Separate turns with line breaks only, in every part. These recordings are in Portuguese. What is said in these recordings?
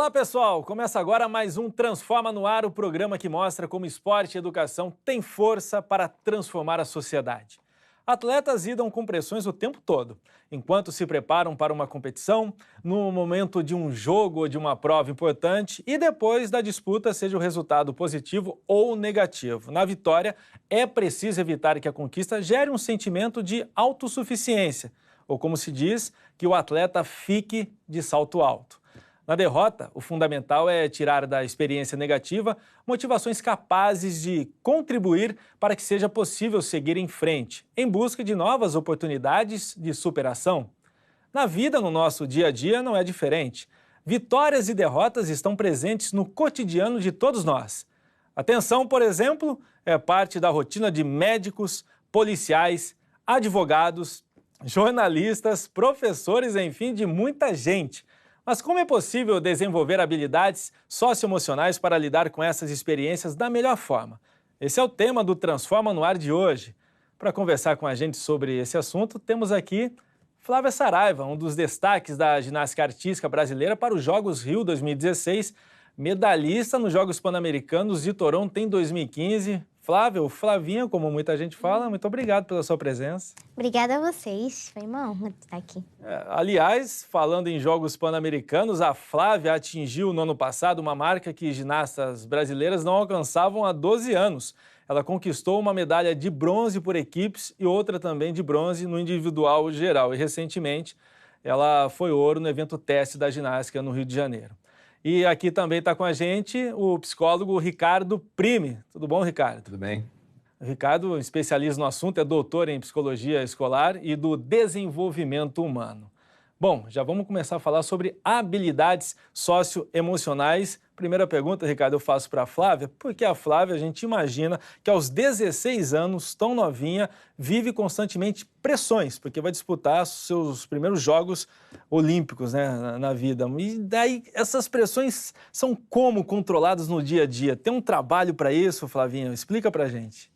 Olá, pessoal! Começa agora mais um Transforma no Ar, o programa que mostra como esporte e educação têm força para transformar a sociedade. Atletas lidam com pressões o tempo todo, enquanto se preparam para uma competição, no momento de um jogo ou de uma prova importante e depois da disputa, seja o resultado positivo ou negativo. Na vitória, é preciso evitar que a conquista gere um sentimento de autossuficiência, ou como se diz, que o atleta fique de salto alto. Na derrota, o fundamental é tirar da experiência negativa motivações capazes de contribuir para que seja possível seguir em frente, em busca de novas oportunidades de superação. Na vida, no nosso dia a dia, não é diferente. Vitórias e derrotas estão presentes no cotidiano de todos nós. A tensão, por exemplo, é parte da rotina de médicos, policiais, advogados, jornalistas, professores, enfim, de muita gente. Mas como é possível desenvolver habilidades socioemocionais para lidar com essas experiências da melhor forma? Esse é o tema do Transforma no Ar de hoje. Para conversar com a gente sobre esse assunto, temos aqui Flávia Saraiva, um dos destaques da ginástica artística brasileira para os Jogos Rio 2016, medalhista nos Jogos Pan-Americanos de Toronto em 2015. Flávia, ou Flavinha, como muita gente fala, muito obrigado pela sua presença.
Obrigada a vocês, foi uma honra estar aqui.
Aliás, falando em Jogos Pan-Americanos, a Flávia atingiu no ano passado uma marca que ginastas brasileiras não alcançavam há 12 anos. Ela conquistou uma medalha de bronze por equipes e outra também de bronze no individual geral. E recentemente ela foi ouro no evento teste da ginástica no Rio de Janeiro. E aqui também está com a gente o psicólogo Ricardo Prime. Tudo bom, Ricardo?
Tudo bem.
O Ricardo, especialista no assunto, é doutor em psicologia escolar e do desenvolvimento humano. Bom, já vamos começar a falar sobre habilidades socioemocionais. Primeira pergunta, Ricardo, eu faço para a Flávia, porque a Flávia, a gente imagina que aos 16 anos, tão novinha, vive constantemente pressões, porque vai disputar seus primeiros Jogos Olímpicos, né, na vida. E daí, essas pressões são como controladas no dia a dia? Tem um trabalho para isso, Flavinha? Explica para a gente.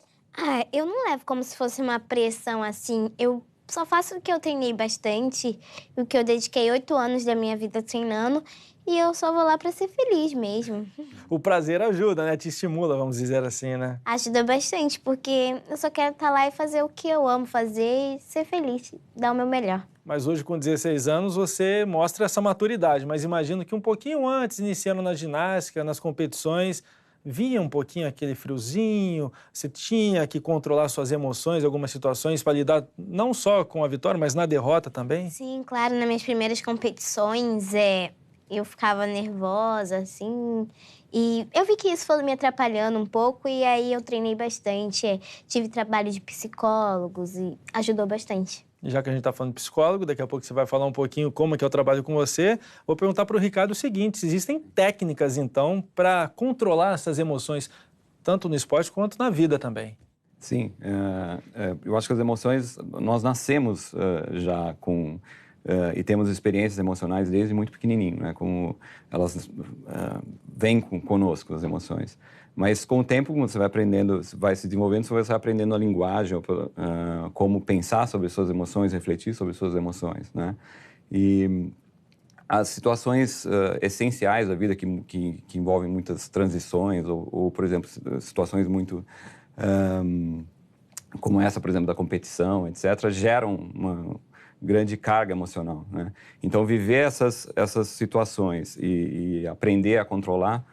Eu não levo como se fosse uma pressão assim, eu só faço o que eu treinei bastante, o que eu dediquei 8 anos da minha vida treinando, e eu só vou lá para ser feliz mesmo.
O prazer ajuda, né? Te estimula, vamos dizer assim, né?
Ajuda bastante, porque eu só quero estar lá e fazer o que eu amo fazer e ser feliz, dar o meu melhor.
Mas hoje, com 16 anos, você mostra essa maturidade, mas imagino que um pouquinho antes, iniciando na ginástica, nas competições, vinha um pouquinho aquele friozinho, você tinha que controlar suas emoções, algumas situações, para lidar não só com a vitória, mas na derrota também?
Sim, claro, nas minhas primeiras competições, eu ficava nervosa, assim, e eu vi que isso foi me atrapalhando um pouco, e aí eu treinei bastante, tive trabalho de psicólogos e ajudou bastante.
E já que a gente está falando de psicólogo, daqui a pouco você vai falar um pouquinho como é que eu trabalho com você, vou perguntar para o Ricardo o seguinte, se existem técnicas, então, para controlar essas emoções, tanto no esporte quanto na vida também?
Sim, eu acho que as emoções, nós nascemos já com... e temos experiências emocionais desde muito pequenininho, né? Como elas vêm conosco, as emoções. Mas com o tempo, quando você vai aprendendo, vai se desenvolvendo, você vai aprendendo a linguagem, como pensar sobre suas emoções, refletir sobre suas emoções, né? E as situações essenciais da vida que envolvem muitas transições, ou, por exemplo, situações muito... como essa, por exemplo, da competição, etc., geram uma grande carga emocional, né? Então, viver essas situações e aprender a controlar,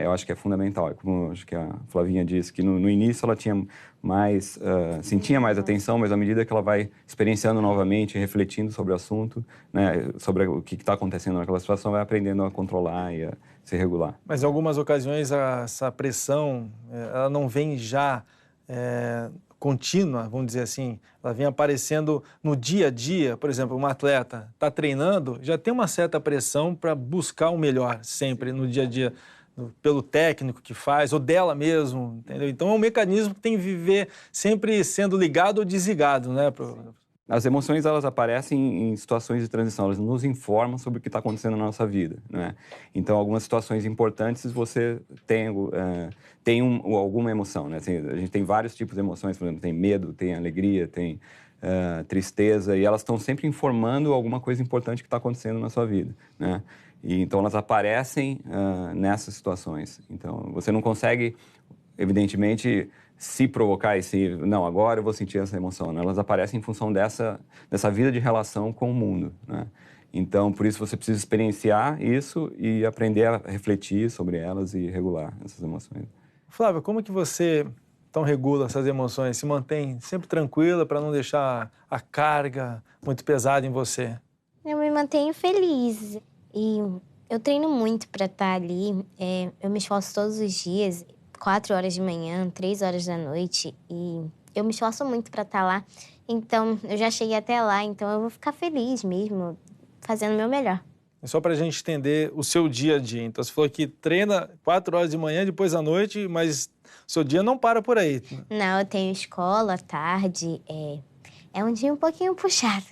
eu acho que é fundamental. Como acho que a Flavinha disse, que no início ela tinha mais, sentia mais atenção, mas à medida que ela vai experienciando novamente, refletindo sobre o assunto, né, sobre o que está acontecendo naquela situação, vai aprendendo a controlar e a se regular.
Mas em algumas ocasiões essa pressão, ela não vem já contínua, vamos dizer assim, ela vem aparecendo no dia a dia. Por exemplo, um atleta está treinando, já tem uma certa pressão para buscar o melhor sempre no dia a dia, pelo técnico que faz, ou dela mesmo, entendeu? Então é um mecanismo que tem que viver sempre sendo ligado ou desligado, né?
As emoções, elas aparecem em situações de transição, elas nos informam sobre o que está acontecendo na nossa vida, né? Então, algumas situações importantes você tem alguma emoção, né? A gente tem vários tipos de emoções, por exemplo, tem medo, tem alegria, tem tristeza, e elas estão sempre informando alguma coisa importante que está acontecendo na sua vida, né? E então elas aparecem nessas situações. Então você não consegue, evidentemente, se provocar não, agora eu vou sentir essa emoção, né? Elas aparecem em função dessa vida de relação com o mundo, né? Então, por isso você precisa experienciar isso e aprender a refletir sobre elas e regular essas emoções.
Flávia, como que você então regula essas emoções? Se mantém sempre tranquila para não deixar a carga muito pesada em você?
Eu me mantenho feliz e eu treino muito para estar ali. Eu me esforço todos os dias, 4 horas de manhã, 3 horas da noite, e eu me esforço muito para estar lá. Então, eu já cheguei até lá, então eu vou ficar feliz mesmo, fazendo o meu melhor.
E só para a gente entender o seu dia a dia. Então, você falou que treina 4 horas de manhã, depois à noite, mas o seu dia não para por aí.
Não, eu tenho escola à tarde, é um dia um pouquinho puxado.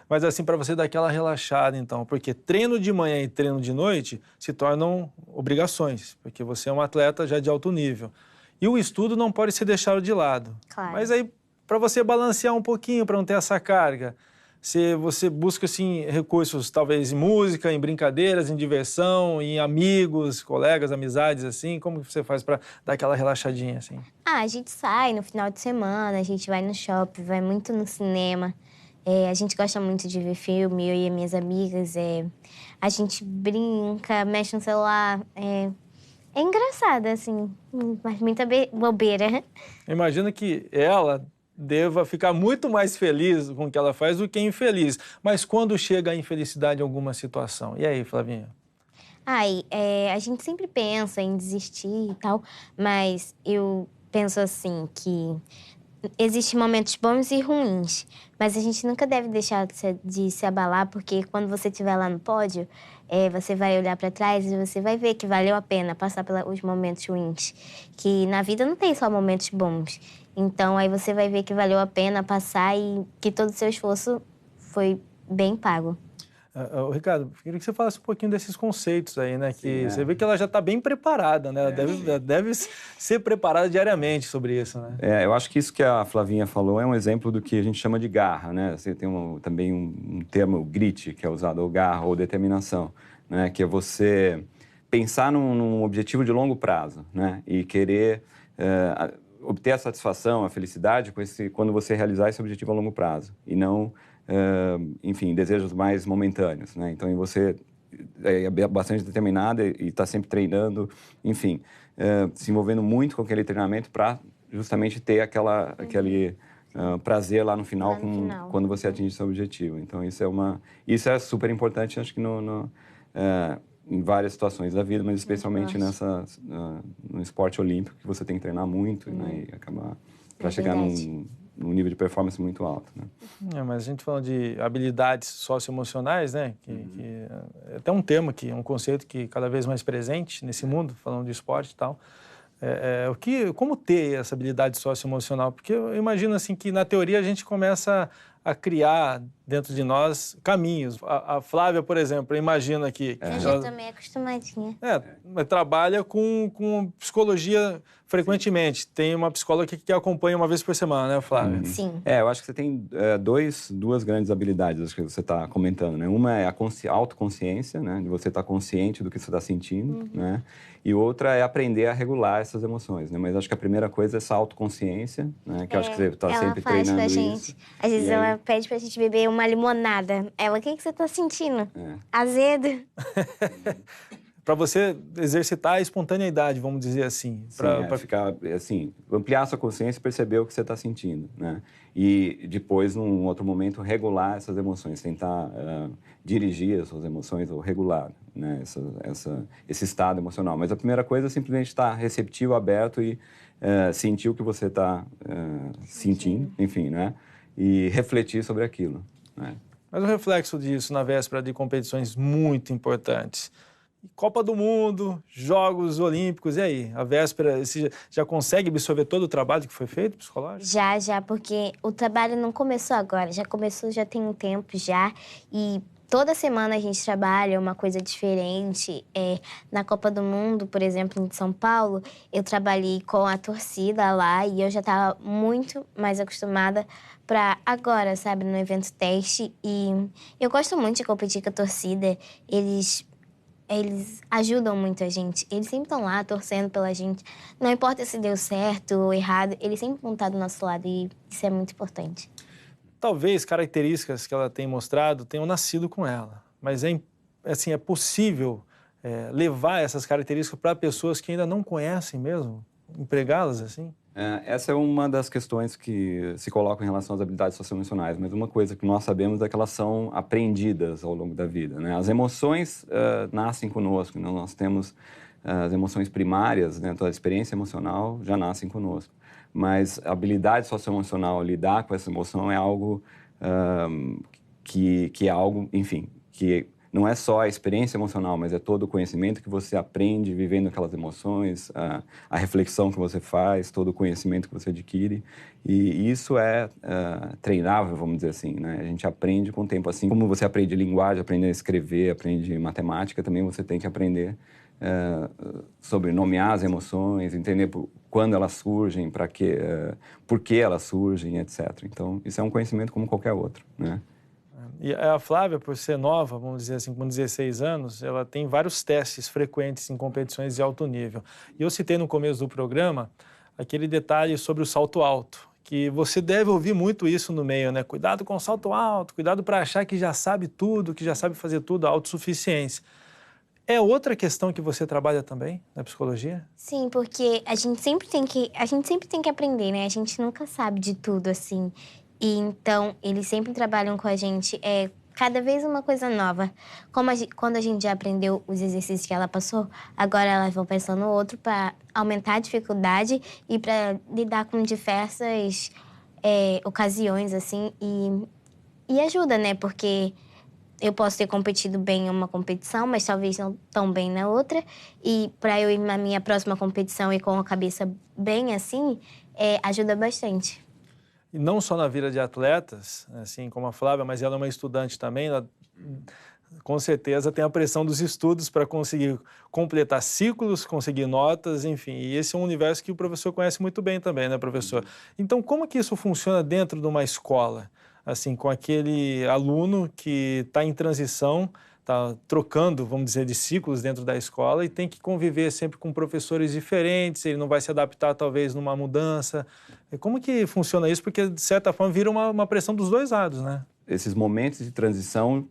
Mas assim, para você dar aquela relaxada, então, porque treino de manhã e treino de noite se tornam obrigações, porque você é um atleta já de alto nível. E o estudo não pode ser deixado de lado.
Claro.
Mas aí, para você balancear um pouquinho, para não ter essa carga, você busca, assim, recursos, talvez em música, em brincadeiras, em diversão, em amigos, colegas, amizades, assim? Como você faz para dar aquela relaxadinha, assim?
A gente sai no final de semana, a gente vai no shopping, vai muito no cinema. A gente gosta muito de ver filme, eu e as minhas amigas. A gente brinca, mexe no celular. É engraçado, assim, mas muita bobeira.
Imagino que ela deva ficar muito mais feliz com o que ela faz do que infeliz. Mas quando chega a infelicidade em alguma situação? E aí, Flavinha?
A gente sempre pensa em desistir e tal, mas eu penso assim que existem momentos bons e ruins, mas a gente nunca deve deixar de se abalar, porque quando você estiver lá no pódio, você vai olhar para trás e você vai ver que valeu a pena passar pelos momentos ruins, que na vida não tem só momentos bons. Então, aí você vai ver que valeu a pena passar e que todo o seu esforço foi bem pago.
Ricardo, queria que você falasse um pouquinho desses conceitos aí, né?
Sim,
Você vê que ela já está bem preparada, né? Ela deve ser preparada diariamente sobre isso, né?
Eu acho que isso que a Flavinha falou é um exemplo do que a gente chama de garra, né? Você tem também um termo, grit, que é usado, ou garra, ou determinação, né? Que é você pensar num objetivo de longo prazo, né? E querer obter a satisfação, a felicidade quando você realizar esse objetivo a longo prazo. E não, enfim, desejos mais momentâneos, né? Então, você é bastante determinada e está sempre treinando, enfim, se envolvendo muito com aquele treinamento para justamente ter aquele prazer lá no final, quando você atinge seu objetivo. Então, isso é super importante, acho que em várias situações da vida, mas especialmente no esporte olímpico, que você tem que treinar muito, né, e acabar para chegar num nível de performance muito alto, né?
Mas a gente falando de habilidades socioemocionais, né? Que é até um tema, um conceito que cada vez mais presente nesse mundo, falando de esporte e tal. Como ter essa habilidade socioemocional? Porque eu imagino assim que na teoria a gente começa a criar dentro de nós caminhos. A Flávia, por exemplo, imagina que...
Eu já estou meio acostumadinha.
Trabalha com psicologia frequentemente. Tem uma psicóloga que acompanha uma vez por semana, né, Flávia?
Sim.
Eu acho que você tem duas grandes habilidades, acho que você está comentando, né? Uma é a autoconsciência, né? De você estar consciente do que você está sentindo, né? E outra é aprender a regular essas emoções, né? Mas acho que a primeira coisa é essa autoconsciência, né? Que eu acho que você está sempre treinando isso.
Gente. Às vezes ela pede pra gente beber uma limonada. Ela, o que você tá sentindo? Azedo.
Para você exercitar a espontaneidade, vamos dizer assim.
Para ficar, assim, ampliar a sua consciência e perceber o que você está sentindo, né? E depois, num outro momento, regular essas emoções, tentar dirigir as suas emoções ou regular, né, esse estado emocional. Mas a primeira coisa é simplesmente estar receptivo, aberto e sentir o que você está sentindo, enfim, né? E refletir sobre aquilo, né?
Mas o reflexo disso na véspera de competições muito importantes. Copa do Mundo, Jogos Olímpicos, e aí? A véspera, você já consegue absorver todo o trabalho que foi feito, psicológico?
Já, porque o trabalho não começou agora, já tem um tempo já, e toda semana a gente trabalha uma coisa diferente. Na Copa do Mundo, por exemplo, em São Paulo, eu trabalhei com a torcida lá e eu já estava muito mais acostumada pra agora, sabe, no evento teste. E eu gosto muito de competir com a torcida. Eles ajudam muito a gente. Eles sempre estão lá torcendo pela gente. Não importa se deu certo ou errado, eles sempre vão estar do nosso lado e isso é muito importante.
Talvez características que ela tem mostrado tenham nascido com ela, mas é possível levar essas características para pessoas que ainda não conhecem mesmo, empregá-las assim?
Essa é uma das questões que se colocam em relação às habilidades socioemocionais, mas uma coisa que nós sabemos é que elas são aprendidas ao longo da vida, né? As emoções nascem conosco, então nós temos as emoções primárias, né? Então a experiência emocional já nascem conosco, mas a habilidade socioemocional, lidar com essa emoção é algo que é algo, enfim, que não é só a experiência emocional, mas é todo o conhecimento que você aprende vivendo aquelas emoções, a reflexão que você faz, todo o conhecimento que você adquire. E isso é treinável, vamos dizer assim, né? A gente aprende com o tempo. Assim como você aprende linguagem, aprende a escrever, aprende matemática, também você tem que aprender sobre nomear as emoções, entender quando elas surgem, por que elas surgem, etc. Então, isso é um conhecimento como qualquer outro, né?
E a Flávia, por ser nova, vamos dizer assim, com 16 anos, ela tem vários testes frequentes em competições de alto nível. E eu citei no começo do programa aquele detalhe sobre o salto alto, que você deve ouvir muito isso no meio, né? Cuidado com o salto alto, cuidado para achar que já sabe tudo, que já sabe fazer tudo, a autossuficiência. É outra questão que você trabalha também na psicologia?
Sim, porque a gente sempre tem que aprender, né? A gente nunca sabe de tudo, assim. E então, eles sempre trabalham com a gente, cada vez uma coisa nova. Quando a gente já aprendeu os exercícios que ela passou, agora elas vão pensando no outro para aumentar a dificuldade e para lidar com diversas ocasiões, assim. E ajuda, né? Porque eu posso ter competido bem em uma competição, mas talvez não tão bem na outra. E para eu ir na minha próxima competição e com a cabeça bem assim, ajuda bastante.
E não só na vida de atletas, assim como a Flávia, mas ela é uma estudante também, ela com certeza tem a pressão dos estudos para conseguir completar ciclos, conseguir notas, enfim. E esse é um universo que o professor conhece muito bem também, né, professor? Então, como que isso funciona dentro de uma escola? Assim, com aquele aluno que está em transição, está trocando, vamos dizer, de ciclos dentro da escola e tem que conviver sempre com professores diferentes, ele não vai se adaptar, talvez, numa mudança. Como que funciona isso? Porque, de certa forma, vira uma pressão dos dois lados, né?
Esses momentos de transição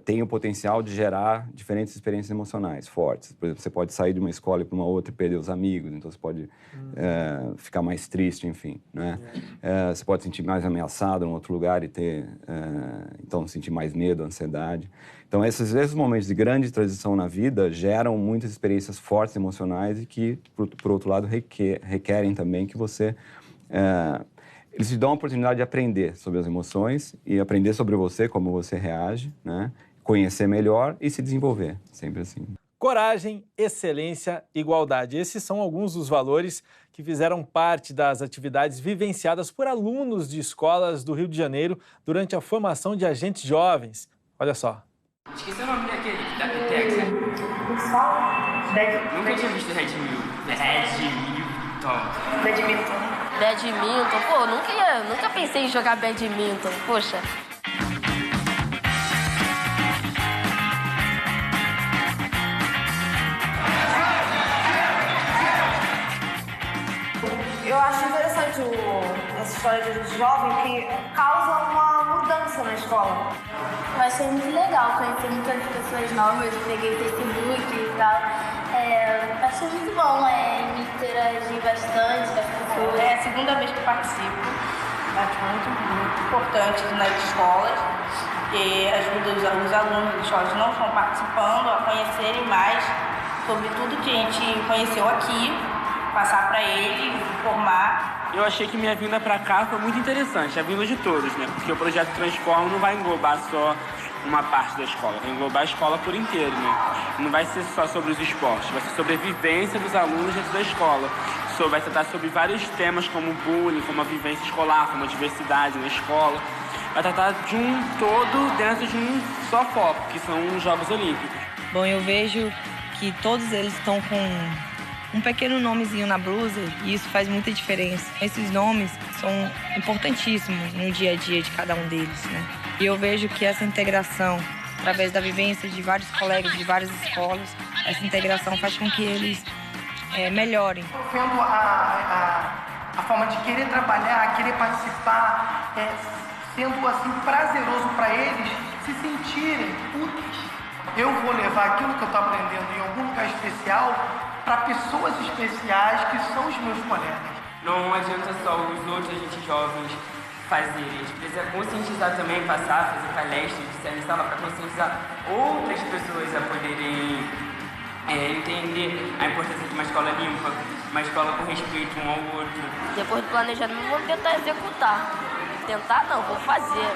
têm o potencial de gerar diferentes experiências emocionais fortes. Por exemplo, você pode sair de uma escola e para uma outra e perder os amigos, então você pode ficar mais triste, enfim, né? Você pode se sentir mais ameaçado em outro lugar e então sentir mais medo, ansiedade. Então, esses momentos de grande transição na vida geram muitas experiências fortes emocionais e que, por outro lado, requerem também que você... Eles te dão a oportunidade de aprender sobre as emoções e aprender sobre você, como você reage, né? Conhecer melhor e se desenvolver, sempre assim.
Coragem, excelência, igualdade. Esses são alguns dos valores que fizeram parte das atividades vivenciadas por alunos de escolas do Rio de Janeiro durante a formação de agentes jovens. Olha só.
Esqueci o nome daquele, da Pitex, né? Nunca tinha visto
Badminton, pô, nunca pensei em jogar badminton, poxa.
Eu acho interessante essa história de jovem que causa uma mudança na escola.
Eu achei muito legal conhecer muitas pessoas novas, peguei Facebook e tal. Achei muito bom me interagir bastante com as pessoas.
É a segunda vez que participo. Acho muito importante nas escolas, porque ajuda os alunos das escolas que não estão participando a conhecerem mais sobre tudo que a gente conheceu aqui, passar para eles, formar.
Eu achei que minha vinda para cá foi muito interessante, a vinda de todos, né? Porque o projeto Transforma não vai englobar só uma parte da escola, vai englobar a escola por inteiro, né? Não vai ser só sobre os esportes, vai ser sobre a vivência dos alunos dentro da escola. Vai tratar sobre vários temas como bullying, como a vivência escolar, como a diversidade na escola. Vai tratar de um todo dentro de um só foco, que são os Jogos Olímpicos.
Bom, eu vejo que todos eles estão com
um pequeno nomezinho na blusa e isso faz muita diferença. Esses nomes são importantíssimos no dia a dia de cada um deles, né? E eu vejo que essa integração, através da vivência de vários colegas de várias escolas, essa integração faz com que eles melhorem.
Vendo a forma de querer trabalhar, querer participar, sendo assim prazeroso para eles se sentirem úteis. Eu vou levar aquilo que eu estou aprendendo em algum lugar especial para pessoas especiais que são os meus colegas.
Não adianta só os outros agentes jovens fazerem, a gente precisa conscientizar também, passar, fazer palestras de ciência em sala para conscientizar outras pessoas a poderem entender a importância de uma escola limpa, uma escola com respeito um ao outro.
Depois do planejamento, vamos tentar executar. Tentar não, vou fazer.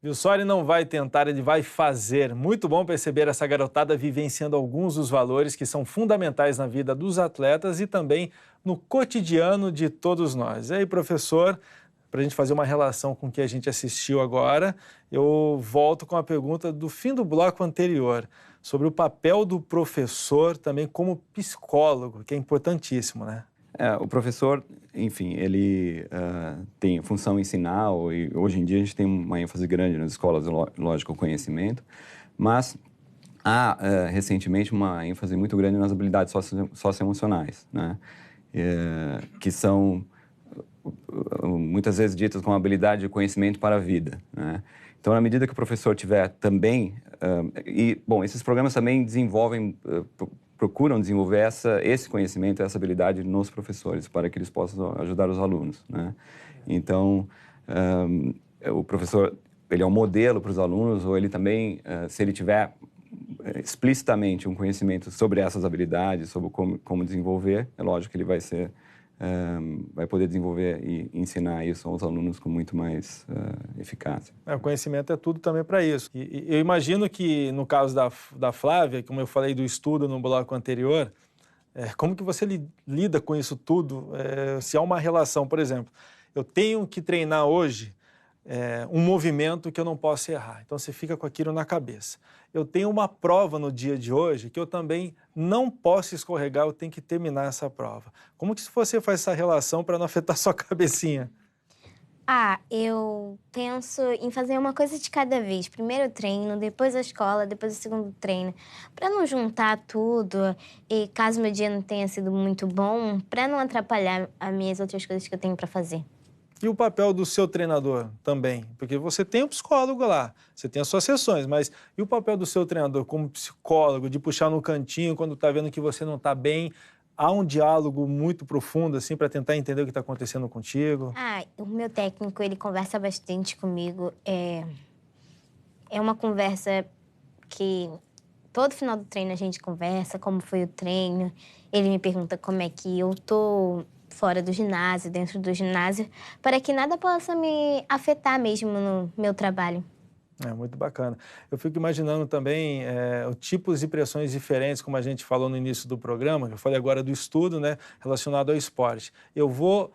Vissóri não vai tentar, ele vai fazer. Muito bom perceber essa garotada vivenciando alguns dos valores que são fundamentais na vida dos atletas e também no cotidiano de todos nós. E aí, professor, para a gente fazer uma relação com o que a gente assistiu agora, eu volto com a pergunta do fim do bloco anterior, sobre o papel do professor também como psicólogo, que é importantíssimo, né?
O professor, enfim, ele tem função ensinar, e hoje em dia a gente tem uma ênfase grande nas escolas, lógico, o conhecimento, mas há recentemente uma ênfase muito grande nas habilidades socioemocionais, né? Que são muitas vezes ditas como habilidade de conhecimento para a vida, né? Então, na medida que o professor tiver também... esses programas também procuram desenvolver esse conhecimento, essa habilidade nos professores, para que eles possam ajudar os alunos, né? Então, o professor, ele é um modelo para os alunos, ou ele também, se ele tiver explicitamente um conhecimento sobre essas habilidades, sobre como desenvolver, é lógico que ele vai poder desenvolver e ensinar isso aos alunos com muito mais eficácia.
O conhecimento é tudo também para isso. E eu imagino que, no caso da Flávia, como eu falei do estudo no bloco anterior, como que você lida com isso tudo? Se há uma relação, por exemplo, eu tenho que treinar hoje um movimento que eu não posso errar. Então, você fica com aquilo na cabeça. Eu tenho uma prova no dia de hoje que eu também não posso escorregar, eu tenho que terminar essa prova. Como que você faz essa relação para não afetar sua cabecinha?
Eu penso em fazer uma coisa de cada vez. Primeiro o treino, depois a escola, depois o segundo treino. Para não juntar tudo e caso meu dia não tenha sido muito bom, para não atrapalhar as minhas outras coisas que eu tenho para fazer.
E o papel do seu treinador também? Porque você tem um psicólogo lá, você tem as suas sessões, mas e o papel do seu treinador como psicólogo, de puxar no cantinho quando está vendo que você não está bem? Há um diálogo muito profundo, assim, para tentar entender o que está acontecendo contigo?
O meu técnico, ele conversa bastante comigo. É uma conversa que todo final do treino a gente conversa, como foi o treino. Ele me pergunta como é que eu tô fora do ginásio, dentro do ginásio, para que nada possa me afetar mesmo no meu trabalho.
Muito bacana. Eu fico imaginando também tipos e pressões diferentes, como a gente falou no início do programa, eu falei agora do estudo, né, relacionado ao esporte. Eu vou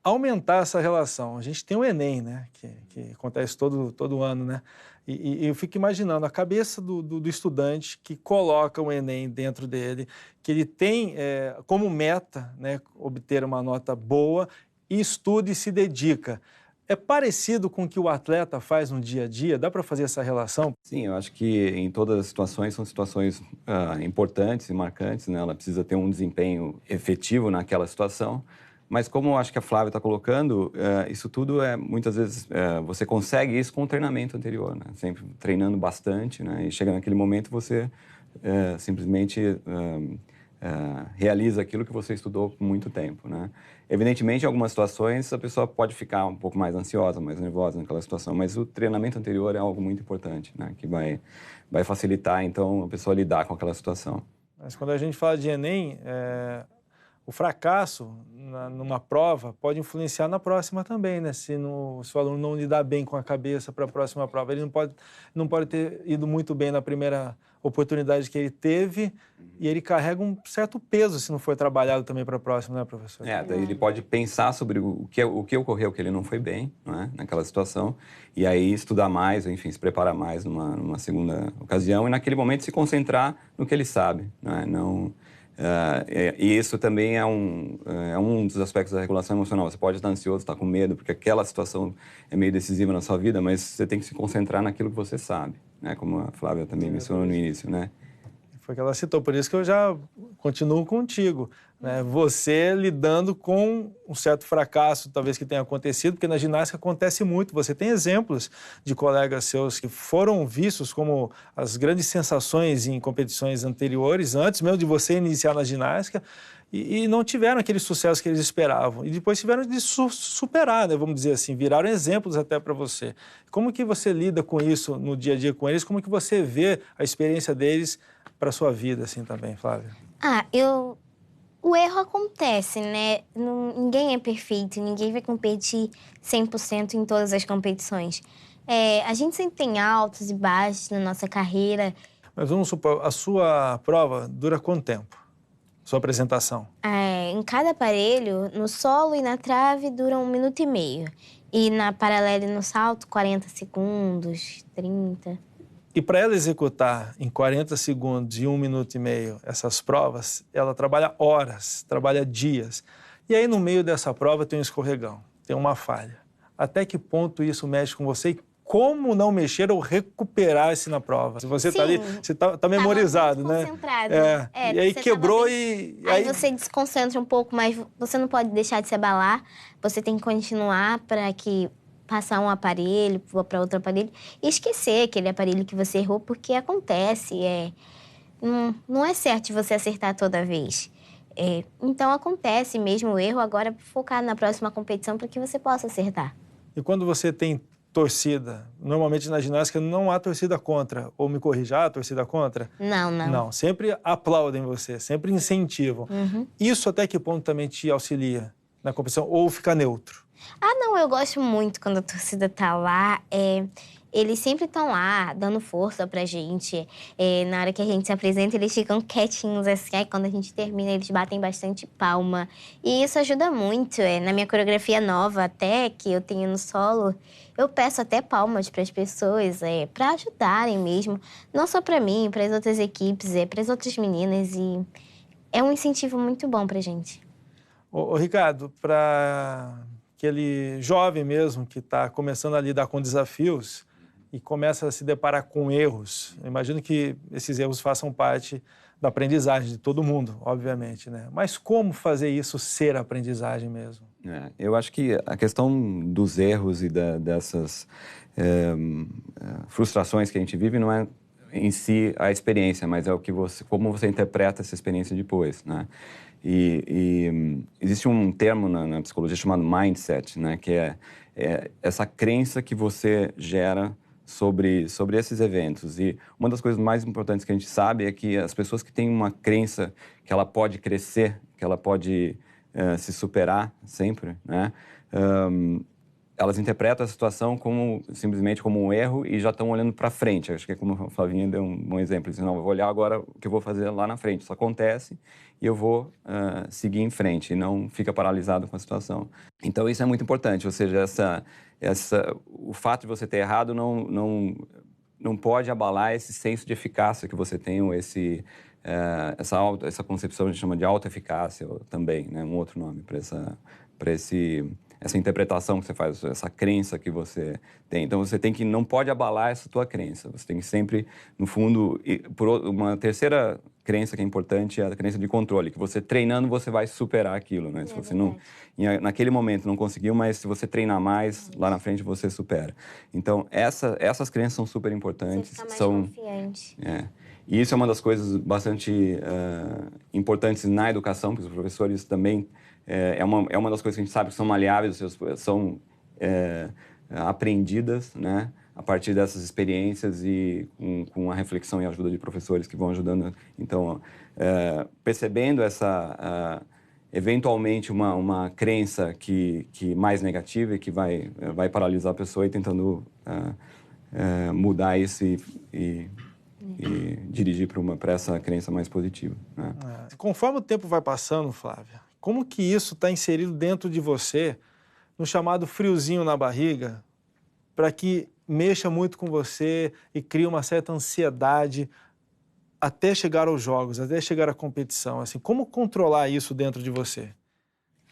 aumentar essa relação. A gente tem o Enem, né, que acontece todo ano, né? E eu fico imaginando a cabeça do estudante que coloca o Enem dentro dele, que ele tem como meta, né, obter uma nota boa, e estuda e se dedica. É parecido com o que o atleta faz no dia a dia? Dá para fazer essa relação?
Sim, eu acho que em todas as situações são situações importantes e marcantes, né? Ela precisa ter um desempenho efetivo naquela situação. Mas como eu acho que a Flávia está colocando, isso tudo muitas vezes, você consegue isso com o treinamento anterior, né? Sempre treinando bastante, né? E chega naquele momento você simplesmente realiza aquilo que você estudou por muito tempo, né? Evidentemente, em algumas situações, a pessoa pode ficar um pouco mais ansiosa, mais nervosa naquela situação, mas o treinamento anterior é algo muito importante, né? Que vai facilitar, então, a pessoa lidar com aquela situação.
Mas quando a gente fala de Enem, o fracasso numa prova pode influenciar na próxima também, né? Se o aluno não lidar bem com a cabeça para a próxima prova, ele não pode ter ido muito bem na primeira oportunidade que ele teve e ele carrega um certo peso se não for trabalhado também para a próxima, né, professor?
Daí ele pode pensar sobre o que ocorreu, que ele não foi bem, não é? Naquela situação, e aí estudar mais, ou enfim, se preparar mais numa segunda ocasião, e naquele momento se concentrar no que ele sabe, não é? E isso também é um dos aspectos da regulação emocional. Você pode estar ansioso, estar com medo, porque aquela situação é meio decisiva na sua vida, mas você tem que se concentrar naquilo que você sabe, né? Como a Flávia também mencionou no início, né?
Foi o que ela citou, por isso que eu já continuo contigo, né? Você lidando com um certo fracasso, talvez que tenha acontecido, porque na ginástica acontece muito. Você tem exemplos de colegas seus que foram vistos como as grandes sensações em competições anteriores, antes mesmo de você iniciar na ginástica, e não tiveram aquele sucesso que eles esperavam. E depois tiveram de superar, né? Vamos dizer assim, viraram exemplos até para você. Como que você lida com isso no dia a dia com eles? Como que você vê a experiência deles para a sua vida, assim, também, Flávia?
O erro acontece, né? Ninguém é perfeito, ninguém vai competir 100% em todas as competições. A gente sempre tem altos e baixos na nossa carreira.
Mas vamos supor, a sua prova dura quanto tempo? Sua apresentação?
Em cada aparelho, no solo e na trave, dura 1 minuto e meio. E na paralela e no salto, 40 segundos, 30.
E para ela executar em 40 segundos e 1 minuto e meio essas provas, ela trabalha horas, trabalha dias. E aí, no meio dessa prova, tem um escorregão, tem uma falha. Até que ponto isso mexe com você e como não mexer ou recuperar-se na prova? Se você está ali, você está memorizado, né?
Concentrado.
E aí quebrou e...
Aí você desconcentra um pouco, mas você não pode deixar de se abalar. Você tem que continuar para que passar um aparelho para outro aparelho e esquecer aquele aparelho que você errou, porque acontece. Não é certo de você acertar toda vez. Então acontece mesmo o erro, agora focar na próxima competição para que você possa acertar.
E quando você tem torcida, normalmente na ginástica não há torcida contra, ou me corrija, há torcida contra?
Não.
Não, sempre aplaudem você, sempre incentivam. Isso até que ponto também te auxilia na competição, ou fica neutro?
Não, eu gosto muito quando a torcida tá lá. Eles sempre estão lá, dando força pra gente. Na hora que a gente se apresenta, eles ficam quietinhos, assim. Aí, quando a gente termina, eles batem bastante palma. E isso ajuda muito. Na minha coreografia nova, até, que eu tenho no solo, eu peço até palmas para as pessoas, para ajudarem mesmo. Não só para mim, para as outras equipes, para as outras meninas. E é um incentivo muito bom pra gente.
Ô Ricardo, para aquele jovem mesmo que está começando a lidar com desafios e começa a se deparar com erros, eu imagino que esses erros façam parte da aprendizagem de todo mundo, obviamente, né? Mas como fazer isso ser aprendizagem mesmo?
Eu acho que a questão dos erros e dessas frustrações que a gente vive não é em si a experiência, mas é como você interpreta essa experiência depois, né? E existe um termo na psicologia chamado mindset, né? Que é essa crença que você gera sobre esses eventos. E uma das coisas mais importantes que a gente sabe é que as pessoas que têm uma crença que ela pode crescer, que ela pode se superar sempre, né? Elas interpretam a situação simplesmente como um erro e já estão olhando para frente. Acho que é como a Flavinha deu um bom exemplo. Não, eu vou olhar agora o que eu vou fazer lá na frente. Isso acontece e eu vou seguir em frente e não fica paralisado com a situação. Então, isso é muito importante. Ou seja, o fato de você ter errado não pode abalar esse senso de eficácia que você tem, ou essa concepção a gente chama de autoeficácia também, né? Um outro nome para essa interpretação que você faz, essa crença que você tem. Então, você não pode abalar essa tua crença. Você tem que sempre, no fundo, uma terceira crença que é importante é a crença de controle, que você treinando, você vai superar aquilo, né? Se você naquele momento não conseguiu, mas se você treinar mais, lá na frente você supera. Então, essas crenças são super importantes.
Você fica mais confiante.
E isso é uma das coisas bastante importantes na educação, porque os professores também... É uma das coisas que a gente sabe que são maleáveis, são aprendidas, né, a partir dessas experiências e com a reflexão e a ajuda de professores que vão ajudando. Então, percebendo eventualmente uma crença que mais negativa e que vai paralisar a pessoa e tentando mudar isso e dirigir para essa crença mais positiva, né?
Conforme o tempo vai passando, Flávia, como que isso está inserido dentro de você, no chamado friozinho na barriga, para que mexa muito com você e crie uma certa ansiedade até chegar aos jogos, até chegar à competição? Assim, como controlar isso dentro de você?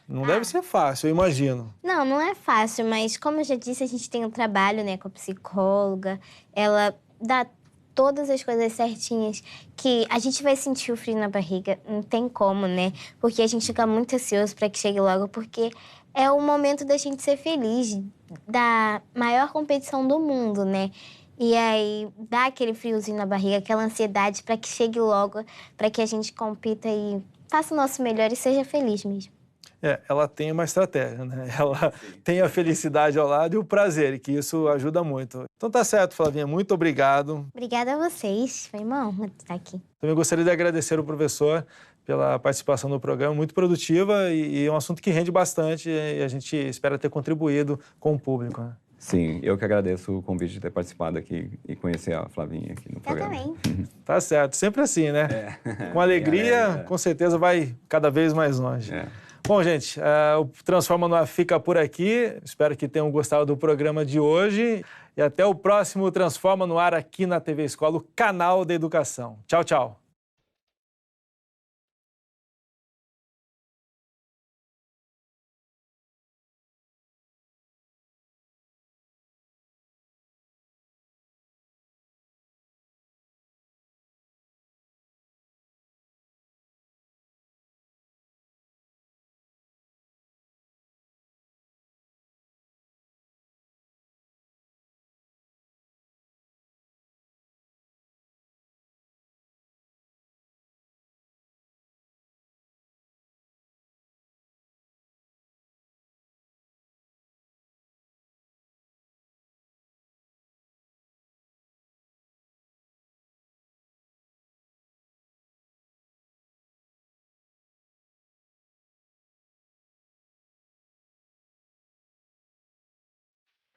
Não deve ser fácil, eu imagino.
Não, não é fácil, mas como eu já disse, a gente tem um trabalho, né, com a psicóloga. Ela dá todas as coisas certinhas, que a gente vai sentir o frio na barriga, não tem como, né? Porque a gente fica muito ansioso para que chegue logo, porque é o momento da gente ser feliz, da maior competição do mundo, né? E aí dá aquele friozinho na barriga, aquela ansiedade para que chegue logo, para que a gente compita e faça o nosso melhor e seja feliz mesmo.
Ela tem uma estratégia, né? Ela tem a felicidade ao lado e o prazer, e que isso ajuda muito. Então tá certo, Flavinha, muito obrigado.
Obrigada a vocês, foi uma honra estar aqui.
Também gostaria de agradecer ao professor pela participação no programa, muito produtiva e é um assunto que rende bastante e a gente espera ter contribuído com o público, né?
Sim, eu que agradeço o convite de ter participado aqui e conhecer a Flavinha aqui no programa.
Eu também.
Tá certo, sempre assim, né? Com alegria, com certeza vai cada vez mais longe. Bom, gente, o Transforma no Ar fica por aqui. Espero que tenham gostado do programa de hoje. E até o próximo Transforma no Ar aqui na TV Escola, o canal da educação. Tchau, tchau.